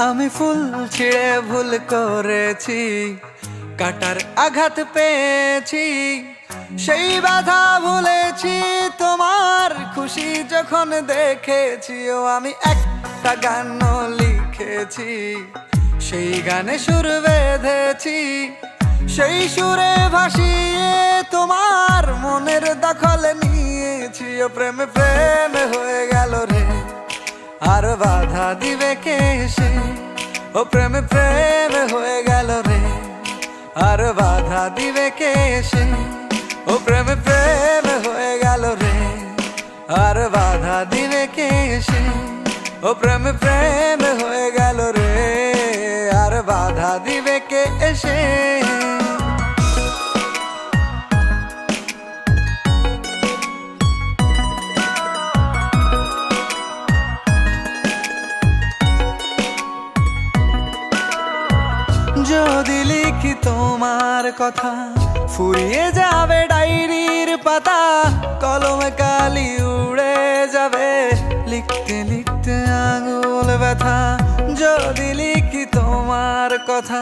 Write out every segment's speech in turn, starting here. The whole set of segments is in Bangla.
আমি ফুল ছিঁড়ে ভুল করেছি, কাটার আঘাত পেয়েছি, সেই ব্যথা ভুলেছি তোমার খুশি যখন দেখেছি। ও আমি একটা গান লিখেছি, সেই গানে সুর বেঁধেছি, সেই সুরে ভাসিয়ে তোমার মনের দখল নিয়েছি। ও প্রেমে প্রেমে হয়ে গেল রে, আর বাধা দিবে কে সে? ও প্রেমে প্রেমে হয়ে গেল রে, আর বাধা দিবে কে সে? ও প্রেমে প্রেমে হয়ে গেল রে, আর বাধা দিবে কে সে? ও প্রেমে প্রেমে হয়ে গেল রে, আর বাধা দিবে কে এসে? যদি লিখি তোমার কথা, ফুরিয়ে যাবে ডায়েরির পাতা, কলমে কালি উড়ে যাবে, লিখতে লিখতে আঙুল ব্যথা। যদি লিখি তোমার কথা,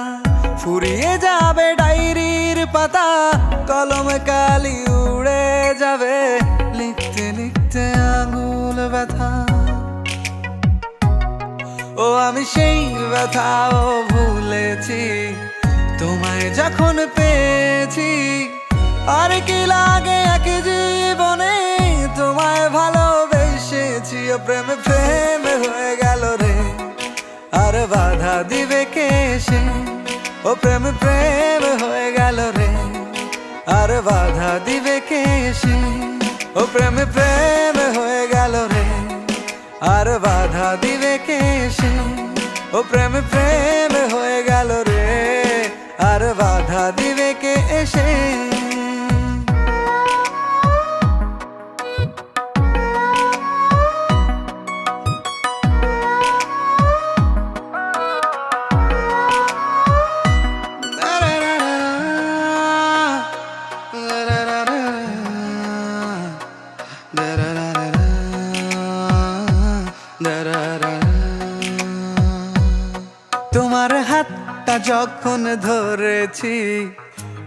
ফুরিয়ে যাবে ডায়েরির পাতা, কলমে কালি উড়ে যাবে, লিখতে লিখতে আঙুল ব্যথা। ও আমি সেই ব্যথাও ভুলেছি, তোমায় যখন পেয়েছি। আর কি লাগে এক জীবনে, তোমায় ভালোবেসেছি। ও প্রেমে প্রেমে হয়ে গেল রে, আর বাধা দিবে কে সে? ও প্রেমে প্রেমে হয়ে গেল রে, আর বাধা দিবে কে সে? ও প্রেমে প্রেমে হয়ে গেল রে, আর বাধা দিবে কে সে? ও প্রেমে প্রেমে হয়ে গেল রে, আর বাধা দিবে কে এসে? তোমার হাতটা যখন ধরেছি,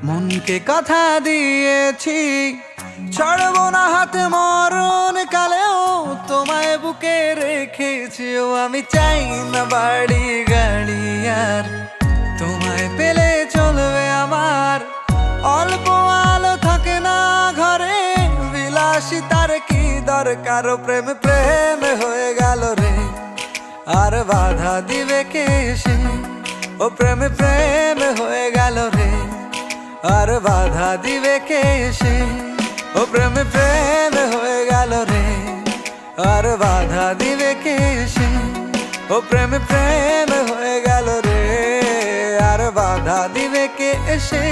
মনকে কথা দিয়েছি, ছাড়বো না হাত মরণ কালেও, তোমায় বুকে রেখেছি। ও আমি চাই না বাড়ি গাড়ি আর, তোমায় পেলে চলবে আমার। অল্প আলো থাকে না ঘরে, বিলাসিতার কি দরকার? ও প্রেমে প্রেমে হয়ে গেল রে, আর বাধা দিবে কে সে? ও প্রেমে প্রেমে হয়ে গেল রে, আর বাধা দিবে কে সে? ও প্রেমে প্রেমে হয়ে গেল রে, আর বাধা দিবে কে সে? ও প্রেমে প্রেমে হয়ে গেল রে, আর বাধা দিবে কে এসে?